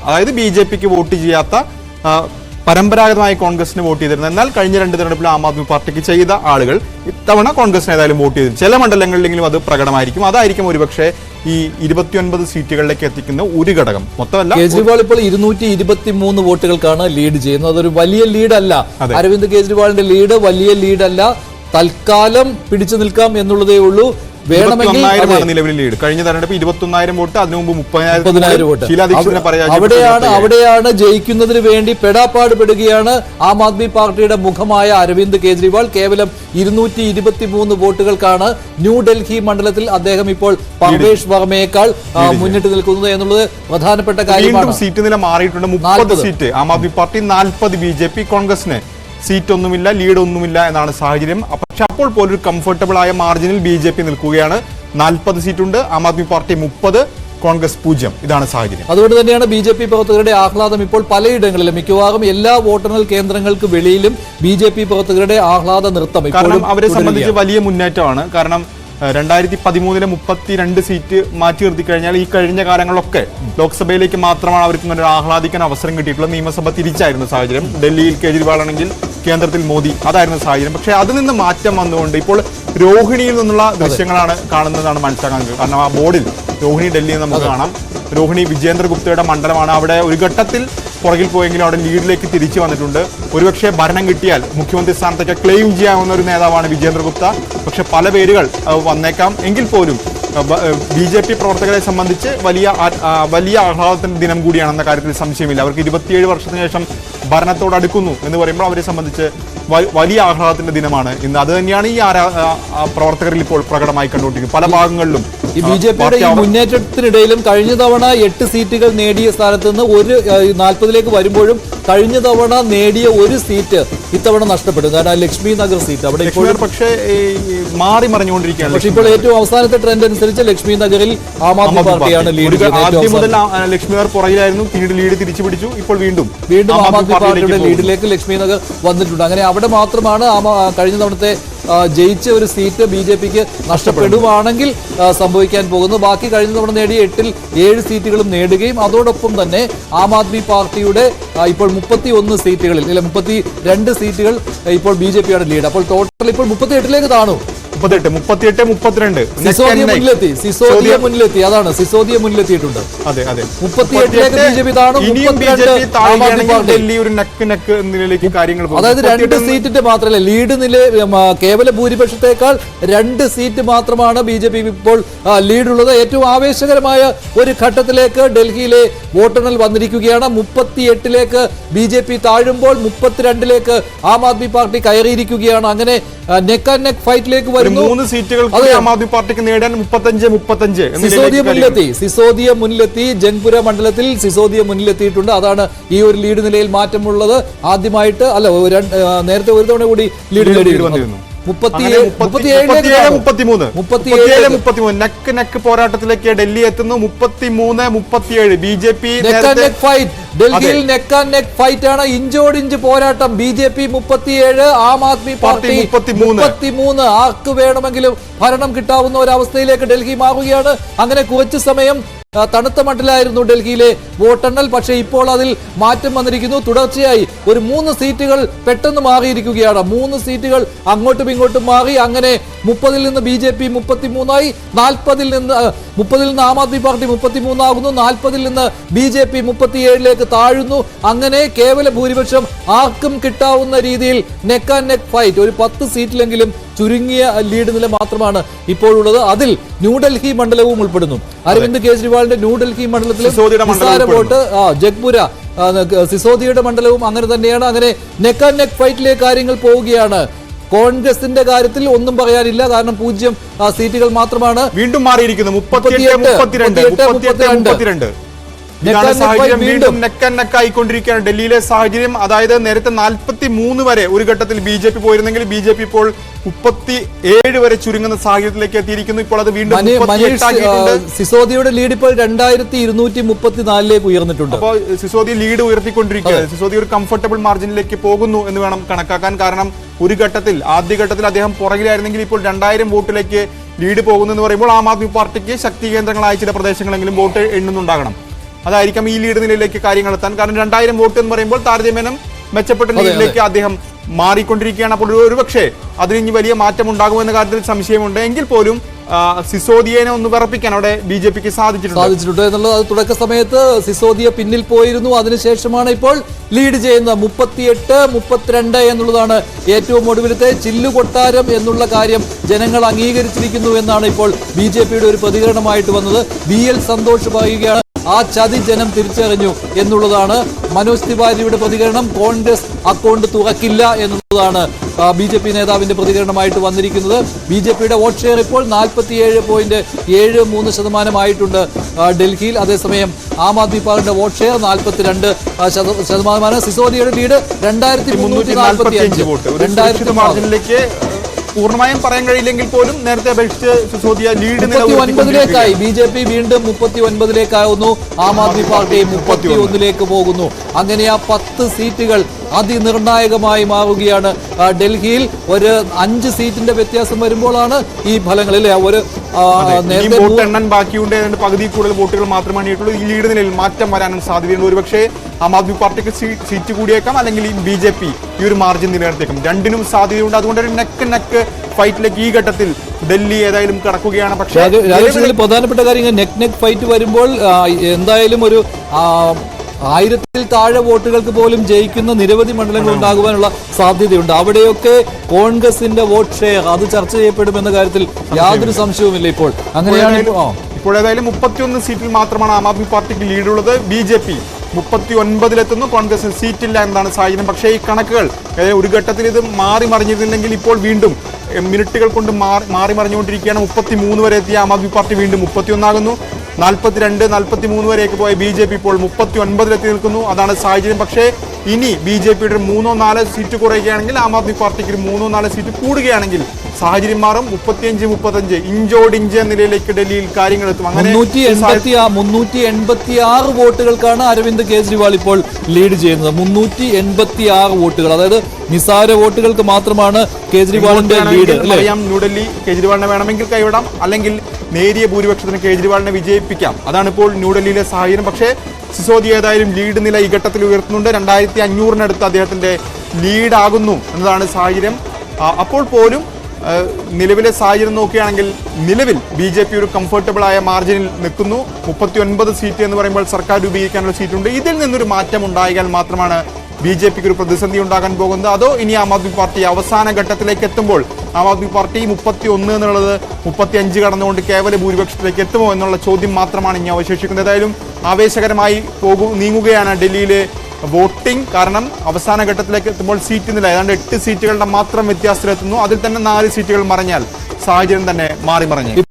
അതായത് BJPക്ക് വോട്ട് ചെയ്യാത്ത പരമ്പരാഗതമായി കോൺഗ്രസിന് വോട്ട് ചെയ്തിരുന്നത്. എന്നാൽ കഴിഞ്ഞ 2 തെരഞ്ഞെടുപ്പിൽ ആം ആദ്മി പാർട്ടിക്ക് ചെയ്ത ആളുകൾ ഇത്തവണ കോൺഗ്രസിന് ഏതായാലും വോട്ട് ചെയ്തു. ചില മണ്ഡലങ്ങളിലെങ്കിലും അത് പ്രകടമായിരിക്കും. അതായിരിക്കും ഒരുപക്ഷെ ഈ 29 സീറ്റുകളിലേക്ക് എത്തിക്കുന്ന ഒരു ഘടകം. മൊത്തമല്ല, കേജ്രിവാൾ ഇപ്പോൾ 223 വോട്ടുകൾക്കാണ് ലീഡ് ചെയ്യുന്നത്. അതൊരു വലിയ ലീഡല്ല. അരവിന്ദ് കേജ്രിവാളിന്റെ ലീഡ് വലിയ ലീഡല്ല. തൽക്കാലം പിടിച്ചു നിൽക്കാം എന്നുള്ളതേ ഉള്ളൂ. നിലവിൽ ലീഡ്. കഴിഞ്ഞ തെരഞ്ഞെടുപ്പ് 21,000 വോട്ട്, അതിനു മുമ്പ് 30,000 വോട്ട്. അവിടെയാണ് ജയിക്കുന്നതിന് വേണ്ടി പെടാപ്പാട് പെടുകയാണ് ആം ആദ്മി പാർട്ടിയുടെ മുഖമായ അരവിന്ദ് കേജ്രിവാൾ. കേവലം 223 വോട്ടുകൾക്കാണ് ന്യൂഡൽഹി മണ്ഡലത്തിൽ അദ്ദേഹം ഇപ്പോൾ പർവേഷ് വർമ്മയേക്കാൾ മുന്നിട്ട് നിൽക്കുന്നത് എന്നുള്ളത് പ്രധാനപ്പെട്ട കാര്യമാണ്. സീറ്റ് നില മാറിയിട്ടുണ്ട്. 30 seat Aam Aadmi party, 40 BJP. കോൺഗ്രസിന് സീറ്റ് ഒന്നുമില്ല, ലീഡ് ഒന്നുമില്ല എന്നാണ് സാഹചര്യം. പക്ഷെ അപ്പോൾ പോലൊരു കംഫർട്ടബിൾ ആയ മാർജിനിൽ BJP നിൽക്കുകയാണ്. 40 സീറ്റുണ്ട്, ആം ആദ്മി പാർട്ടി 30, കോൺഗ്രസ് 0. ഇതാണ് സാഹചര്യം. അതുകൊണ്ട് തന്നെയാണ് BJP പ്രവർത്തകരുടെ ആഹ്ലാദം ഇപ്പോൾ പലയിടങ്ങളിലും, മിക്കവാറും എല്ലാ വോട്ടെണ്ണൽ കേന്ദ്രങ്ങൾക്ക് വെളിയിലും BJP പ്രവർത്തകരുടെ ആഹ്ലാദ നൃത്തം. കാരണം അവരെ സംബന്ധിച്ച് വലിയ മുന്നേറ്റമാണ്. കാരണം 2013 32 സീറ്റ് മാറ്റി നിർത്തി കഴിഞ്ഞാൽ ഈ കഴിഞ്ഞ കാലങ്ങളിലൊക്കെ ലോക്സഭയിലേക്ക് മാത്രമാണ് അവർക്ക് ഇങ്ങനെ ആഹ്ലാദിക്കാൻ അവസരം കിട്ടിയിട്ടുള്ളത്. നിയമസഭ തിരിച്ചായിരുന്നു സാഹചര്യം. ഡൽഹിയിൽ കേജ്രിവാൾ ആണെങ്കിൽ കേന്ദ്രത്തിൽ മോദി, അതായിരുന്നു സാഹചര്യം. പക്ഷേ അതിൽ നിന്ന് മാറ്റം വന്നുകൊണ്ട് ഇപ്പോൾ രോഹിണിയിൽ നിന്നുള്ള ദൃശ്യങ്ങളാണ് കാണുന്നതാണ് മനസ്സിലാക്കാൻ. കാരണം ആ ബോർഡിൽ രോഹിണി ഡൽഹിയിൽ നമുക്ക് കാണാം. രോഹിണി വിജേന്ദ്ര ഗുപ്തയുടെ മണ്ഡലമാണ്. അവിടെ ഒരു ഘട്ടത്തിൽ പുറകിൽ പോയെങ്കിലും അവിടെ ലീഡിലേക്ക് തിരിച്ചു വന്നിട്ടുണ്ട്. ഒരുപക്ഷെ ഭരണം കിട്ടിയാൽ മുഖ്യമന്ത്രി സ്ഥാനത്തൊക്കെ ക്ലെയിം ചെയ്യാവുന്ന ഒരു നേതാവാണ് വിജേന്ദ്ര ഗുപ്ത. പക്ഷെ പല പേരുകൾ വന്നേക്കാം. എങ്കിൽ പോലും BJP പ്രവർത്തകരെ സംബന്ധിച്ച് വലിയ ആഹ്ലാദത്തിന്റെ ദിനം കൂടിയാണെന്ന കാര്യത്തിൽ സംശയമില്ല. അവർക്ക് 27 വർഷത്തിന് ശേഷം ഭരണത്തോട് അടുക്കുന്നു എന്ന് പറയുമ്പോൾ അവരെ സംബന്ധിച്ച് വലിയ ആഹ്ലാദത്തിന്റെ ദിനമാണ് ഇന്ന്. അത് തന്നെയാണ് ഈ പ്രവർത്തകരിൽ ഇപ്പോൾ പ്രകടമായി കണ്ടുകൊണ്ടിരിക്കുന്നത് പല ഭാഗങ്ങളിലും. ഈ BJPയുടെ ഈ മുന്നേറ്റത്തിനിടയിലും കഴിഞ്ഞ തവണ 8 സീറ്റുകൾ നേടിയ സ്ഥാനത്ത് നിന്ന് 40ലേക്ക് വരുമ്പോഴും കഴിഞ്ഞ തവണ നേടിയ ഒരു സീറ്റ് ഇത്തവണ നഷ്ടപ്പെടും. കാരണം ലക്ഷ്മി നഗർ സീറ്റ് അവിടെ ഇപ്പോൾ പക്ഷേ മാറി മറിഞ്ഞുകൊണ്ടിരിക്കുകയാണ്. പക്ഷേ ഇപ്പോൾ ഏറ്റവും അവസാനത്തെ ട്രെൻഡ് അനുസരിച്ച് ലക്ഷ്മി നഗറിൽ ആം ആദ്മി പാർട്ടിയാണ് ലീഡ്. ആദ്യം മുതൽ ലക്ഷ്മി നഗർ പുറകിലായിരുന്നു, പിന്നീട് ലീഡ് തിരിച്ചു പിടിച്ചു. ഇപ്പോൾ വീണ്ടും ആം ആദ്മി പാർട്ടിയുടെ ലീഡിലേക്ക് ലക്ഷ്മി നഗർ വന്നിട്ടുണ്ട്. അങ്ങനെ അവിടെ മാത്രമാണ് കഴിഞ്ഞ തവണത്തെ ജയിച്ച ഒരു സീറ്റ് BJPക്ക് നഷ്ടപ്പെടുവാണെങ്കിൽ സംഭവിക്കാൻ പോകുന്നു. ബാക്കി കഴിഞ്ഞ തവണ നേടിയ 8ൽ 7 സീറ്റുകളും നേടുകയും അതോടൊപ്പം തന്നെ ആം ആദ്മി പാർട്ടിയുടെ ഇപ്പോൾ 31 സീറ്റുകളിൽ 32 സീറ്റുകൾ ഇപ്പോൾ BJPയാണ് ലീഡ്. അപ്പോൾ ടോട്ടൽ ഇപ്പോൾ 38ലേക്ക് താണു. 38, 32 സിസോദിയ മുന്നിലെത്തി. അതാണ് സിസോദിയ മുന്നിലെത്തിയിട്ടുണ്ട്. 38ലേക്ക് BJP താണു. അതായത് 2 സീറ്റിന്റെ മാത്രമല്ല ലീഡ് നില, കേവല ഭൂരിപക്ഷത്തെക്കാൾ 2 സീറ്റ് മാത്രമാണ് BJP ഇപ്പോൾ ലീഡുള്ളത്. ഏറ്റവും ആവേശകരമായ ഒരു ഘട്ടത്തിലേക്ക് ഡൽഹിയിലെ വോട്ടെണ്ണൽ വന്നിരിക്കുകയാണ്. 38ലേക്ക് BJP താഴുമ്പോൾ 32ലേക്ക് ആം ആദ്മി പാർട്ടി കയറിയിരിക്കുകയാണ്. അങ്ങനെ നെക്ക് ആൻഡ് നെക്ക് ഫൈറ്റിലേക്ക് വരുന്നു. 3 സീറ്റുകൾ ആം ആദ്മി പാർട്ടിക്ക് നേടാൻ 35 സിസോദിയ മുന്നിലെത്തി. ജംഗ്പുര മണ്ഡലത്തിൽ സിസോദിയ മുന്നിലെത്തിയിട്ടുണ്ട്. അതാണ് ഈ ഒരു ലീഡ് നിലയിൽ മാറ്റമുള്ളത്. ആദ്യമായിട്ട് നേരത്തെ ഒരു തവണ കൂടി ലീഡ് നേടിയിരുന്നു. 37 നെക്ക് പോരാട്ടത്തിലേക്ക് ഡൽഹി എത്തുന്നു. 33-37 BJP ഡൽഹിയിൽ നെക്ക് ആൻഡ് നെക്ക് ഫൈറ്റ് ആണ്. ഇഞ്ചോടിഞ്ച് പോരാട്ടം. BJP 37, Aam Aadmi party 33. ആർക്ക് വേണമെങ്കിലും ഭരണം കിട്ടാവുന്ന ഒരവസ്ഥയിലേക്ക് ഡൽഹി മാറുകയാണ്. അങ്ങനെ കുറച്ചു സമയം തണുത്ത മട്ടിലായിരുന്നു ഡൽഹിയിലെ വോട്ടെണ്ണൽ. പക്ഷേ ഇപ്പോൾ അതിൽ മാറ്റം വന്നിരിക്കുന്നു. തുടർച്ചയായി ഒരു 3 സീറ്റുകൾ പെട്ടെന്ന് മാറിയിരിക്കുകയാണ്. 3 സീറ്റുകൾ അങ്ങോട്ടും ഇങ്ങോട്ടും മാറി. അങ്ങനെ 30ൽ നിന്ന് BJP 33ആയി, 30ൽ നിന്ന് ആം ആദ്മി പാർട്ടി 33 ആകുന്നു, 40ൽ നിന്ന് BJP 37ലേക്ക് താഴുന്നു. അങ്ങനെ കേവല ഭൂരിപക്ഷം ആർക്കും കിട്ടാവുന്ന രീതിയിൽ നെക്ക് ആൻഡ് നെക്ക് ഫൈറ്റ്. ഒരു 10 സീറ്റിലെങ്കിലും ചുരുങ്ങിയ ലീഡ് നില മാത്രമാണ് ഇപ്പോഴുള്ളത്. അതിൽ ന്യൂഡൽഹി മണ്ഡലവും ഉൾപ്പെടുന്നു. അരവിന്ദ് കേജ്രിവാളിന്റെ ന്യൂഡൽഹി മണ്ഡലത്തിലെ വോട്ട്, ജഗ്പുര സിസോദിയുടെ മണ്ഡലവും അങ്ങനെ തന്നെയാണ്. അങ്ങനെ നെക്ക് ആൻഡ് നെക്ക് ഫൈറ്റിലേക്ക് കാര്യങ്ങൾ പോവുകയാണ്. കോൺഗ്രസിന്റെ കാര്യത്തിൽ ഒന്നും പറയാനില്ല. കാരണം 0 സീറ്റുകൾ മാത്രമാണ്. വീണ്ടും മാറിയിരിക്കുന്നു. 38-32 വീണ്ടും നെക്ക് ആൻഡ് നെക്ക് ആയിക്കൊണ്ടിരിക്കുകയാണ് ഡൽഹിയിലെ സാഹചര്യം. അതായത് നേരത്തെ 43 വരെ ഒരു ഘട്ടത്തിൽ BJP പോയിരുന്നെങ്കിൽ BJP ഇപ്പോൾ 37 വരെ ചുരുങ്ങുന്ന സാഹചര്യത്തിലേക്ക് എത്തിയിരിക്കുന്നു. ഇപ്പോൾ അത് വീണ്ടും സിസോദിയുടെ ലീഡ് ഇപ്പോൾ 2234ലേക്ക് ഉയർന്നിട്ടുണ്ട്. അപ്പോൾ സിസോദി ലീഡ് ഉയർത്തിക്കൊണ്ടിരിക്കുകയാണ്. സിസോദി ഒരു കംഫർട്ടബിൾ മാർജിനിലേക്ക് പോകുന്നു എന്ന് വേണം കണക്കാക്കാൻ. കാരണം ഒരു ഘട്ടത്തിൽ ആദ്യഘട്ടത്തിൽ അദ്ദേഹം പുറകിലായിരുന്നെങ്കിൽ ഇപ്പോൾ 2000 വോട്ടിലേക്ക് ലീഡ് പോകുന്നു എന്ന് പറയുമ്പോൾ ആം ആദ്മി പാർട്ടിക്ക് ശക്തി കേന്ദ്രങ്ങളായ ചില പ്രദേശങ്ങളെങ്കിലും വോട്ട് എണ്ണുന്നുണ്ടാകണം. അതായിരിക്കാം ഈ ലീഡ് നിലയിലേക്ക് കാര്യങ്ങൾ എത്താൻ. കാരണം 2000 വോട്ട് എന്ന് പറയുമ്പോൾ താരതമ്യേന മെച്ചപ്പെട്ട ലീഡിലേക്ക് അദ്ദേഹം മാറിക്കൊണ്ടിരിക്കുകയാണ്. അപ്പോൾ ഒരുപക്ഷെ അതിന് ഇനി വലിയ മാറ്റം ഉണ്ടാകുമെന്ന കാര്യത്തിൽ സംശയമുണ്ട്. എങ്കിൽ പോലും സിസോദിയനെ ഒന്ന് വിറപ്പിക്കാൻ അവിടെ ബി.ജെ.പിക്ക് സാധിച്ചിട്ടുണ്ട് എന്നുള്ളത്. അത് തുടക്ക സമയത്ത് സിസോദിയ പിന്നിൽ പോയിരുന്നു. അതിനുശേഷമാണ് ഇപ്പോൾ ലീഡ് ചെയ്യുന്നത്. 38-32 എന്നുള്ളതാണ് ഏറ്റവും ഒടുവിലത്തെ ചില്ലുകൊട്ടാരം എന്നുള്ള കാര്യം ജനങ്ങൾ അംഗീകരിച്ചിരിക്കുന്നു എന്നാണ് ഇപ്പോൾ ബി.ജെ.പിയുടെ ഒരു പ്രതികരണമായിട്ട് വന്നത്. BL സന്തോഷ് പറയുകയാണ് ആ ചതി ജനം തിരിച്ചറിഞ്ഞു എന്നുള്ളതാണ്. മനോജ് തിവാരിയുടെ പ്രതികരണം കോൺഗ്രസ് അക്കൗണ്ട് തുറക്കില്ല എന്നുള്ളതാണ് ബി.ജെ.പി നേതാവിന്റെ പ്രതികരണമായിട്ട് വന്നിരിക്കുന്നത്. ബി.ജെ.പിയുടെ വോട്ട് ഷെയർ ഇപ്പോൾ 47.73% ഡൽഹിയിൽ. അതേസമയം ആം ആദ്മി പാർട്ടിയുടെ വോട്ട് ഷെയർ 42%. സിസോദിയയുടെ ലീഡ് 2345 പൂർണ്ണമായും പറയാൻ കഴിയില്ലെങ്കിൽ പോലും നേരത്തെ അപേക്ഷിച്ച് സിസോദിയ ലീഡ് 39ലേക്കായി. ബി.ജെ.പി വീണ്ടും 39ലേക്കാവുന്നു. ആം ആദ്മി പാർട്ടി 31ലേക്ക് പോകുന്നു. അങ്ങനെ ആ 10 സീറ്റുകൾ അതിനിർണായകമായി മാറുകയാണ്. ഡൽഹിയിൽ ഒരു 5 സീറ്റിന്റെ വ്യത്യാസം വരുമ്പോഴാണ് ഈ ഫലങ്ങൾ അല്ലേ ഒരു വോട്ട് എണ്ണൻ ബാക്കിയുണ്ട്. പകുതി കൂടുതൽ വോട്ടുകൾ മാത്രമാണ് ഈ ലീഡ് നിലയിൽ മാറ്റം വരാനും സാധ്യതയുണ്ട്. ഒരുപക്ഷെ ആം ആദ്മി പാർട്ടിക്ക് സീറ്റ് കൂടിയേക്കാം, അല്ലെങ്കിൽ ബി.ജെ.പി ഈ ഒരു മാർജിൻ നിലനിർത്തിയേക്കാം. രണ്ടിനും സാധ്യതയുണ്ട്. അതുകൊണ്ട് ഒരു നെക്ക് ഫൈറ്റിലേക്ക് ഈ ഘട്ടത്തിൽ ഡൽഹി ഏതായാലും കടക്കുകയാണ്. പക്ഷേ പ്രധാനപ്പെട്ട കാര്യം നെക്ക് ഫൈറ്റ് വരുമ്പോൾ എന്തായാലും ഒരു 1000-ൽ താഴെ വോട്ടുകൾക്ക് പോലും ജയിക്കുന്ന നിരവധി മണ്ഡലങ്ങൾ ഉണ്ടാകുവാനുള്ള സാധ്യതയുണ്ട്. അവിടെയൊക്കെ കോൺഗ്രസിന്റെ വോട്ട് ഷെയർ അത് ചർച്ച ചെയ്യപ്പെടുമെന്ന കാര്യത്തിൽ യാതൊരു സംശയവുമില്ല. ഇപ്പോൾ അങ്ങനെയാണ്. ഇപ്പോൾ ഏതായാലും 31 സീറ്റിൽ മാത്രമാണ് ആം ആദ്മി പാർട്ടിക്ക് ലീഡുള്ളത്. ബി.ജെ.പി 39-ലെത്തുന്നു. കോൺഗ്രസിന് സീറ്റില്ല എന്നതാണ് സാഹചര്യം. പക്ഷേ ഈ കണക്കുകൾ ഒരു ഘട്ടത്തിൽ ഇത് മാറി മറിഞ്ഞിരുന്നില്ലെങ്കിൽ ഇപ്പോൾ വീണ്ടും മിനിറ്റുകൾ കൊണ്ട് മാറി മറിഞ്ഞുകൊണ്ടിരിക്കുകയാണ്. 33 വരെ എത്തിയ ആം ആദ്മി പാർട്ടി വീണ്ടും 31 ആകുന്നു. 42-43 വരെയൊക്കെ പോയ ബി.ജെ.പി ഇപ്പോൾ 39-ലെത്തി നിൽക്കുന്നു. അതാണ് സാഹചര്യം. പക്ഷേ ഇനി ബി.ജെ.പിയുടെ 3-4 സീറ്റ് കുറയുകയാണെങ്കിൽ ആം ആദ്മി പാർട്ടിക്ക് 3-4 സീറ്റ് കൂടുകയാണെങ്കിൽ സാഹചര്യം മാറും. 35-35 ഇഞ്ചോടിഞ്ച് നിലയിലേക്ക് ഡൽഹിയിൽ കാര്യങ്ങൾ എത്തും. അങ്ങനെ 386 വോട്ടുകൾക്കാണ് അരവിന്ദ് കെജ്രിവാൾ ഇപ്പോൾ ലീഡ് ചെയ്യുന്നത്. 386 വോട്ടുകൾ, അതായത് നിസാര വോട്ടുകൾക്ക് മാത്രമാണ് കേജ്രിവാളിന്റെ ലീഡ്. അറിയാം, ന്യൂഡൽഹി കേജ്രിവാളിനെ വേണമെങ്കിൽ കൈവിടാം, അല്ലെങ്കിൽ നേരിയ ഭൂരിപക്ഷത്തിന് കേജ്രിവാളിനെ വിജയിപ്പിക്കാം. അതാണ് ഇപ്പോൾ ന്യൂഡൽഹിയിലെ സാഹചര്യം. പക്ഷേ സിസോദിയ ഏതായാലും ലീഡ് നില ഈ ഘട്ടത്തിൽ ഉയർത്തുന്നുണ്ട്. 2500-നടുത്ത് അദ്ദേഹത്തിന്റെ ലീഡ് ആകുന്നു എന്നതാണ് സാഹചര്യം. അപ്പോൾ പോലും നിലവിലെ സാഹചര്യം നോക്കുകയാണെങ്കിൽ നിലവിൽ ബി.ജെ.പി ഒരു കംഫർട്ടബിൾ ആയ മാർജിനിൽ നിൽക്കുന്നു. 39 സീറ്റ് എന്ന് പറയുമ്പോൾ സർക്കാർ രൂപീകരിക്കാനുള്ള സീറ്റുണ്ട്. ഇതിൽ നിന്നൊരു മാറ്റം ഉണ്ടായാൽ മാത്രമാണ് ബി.ജെ.പിക്ക് ഒരു പ്രതിസന്ധി ഉണ്ടാകാൻ പോകുന്നത്. അതോ ഇനി ആം ആദ്മി പാർട്ടി അവസാന ഘട്ടത്തിലേക്ക് എത്തുമ്പോൾ ആം ആദ്മി പാർട്ടി 31 എന്നുള്ളത് 35 കടന്നുകൊണ്ട് കേവല ഭൂരിപക്ഷത്തിലേക്ക് എത്തുമോ എന്നുള്ള ചോദ്യം മാത്രമാണ് ഇനി അവശേഷിക്കുന്നത്. ഏതായാലും ആവേശകരമായി നീങ്ങുകയാണ് ഡൽഹിയിലെ വോട്ടിംഗ്. കാരണം അവസാന ഘട്ടത്തിലേക്ക് എത്തുമ്പോൾ സീറ്റ് നില ഏതാണ്ട് 8 സീറ്റുകളുടെ മാത്രം വ്യത്യാസത്തിലെത്തുന്നു. അതിൽ തന്നെ 4 സീറ്റുകൾ മറിഞ്ഞാൽ സാഹചര്യം തന്നെ മാറി മറിഞ്ഞു.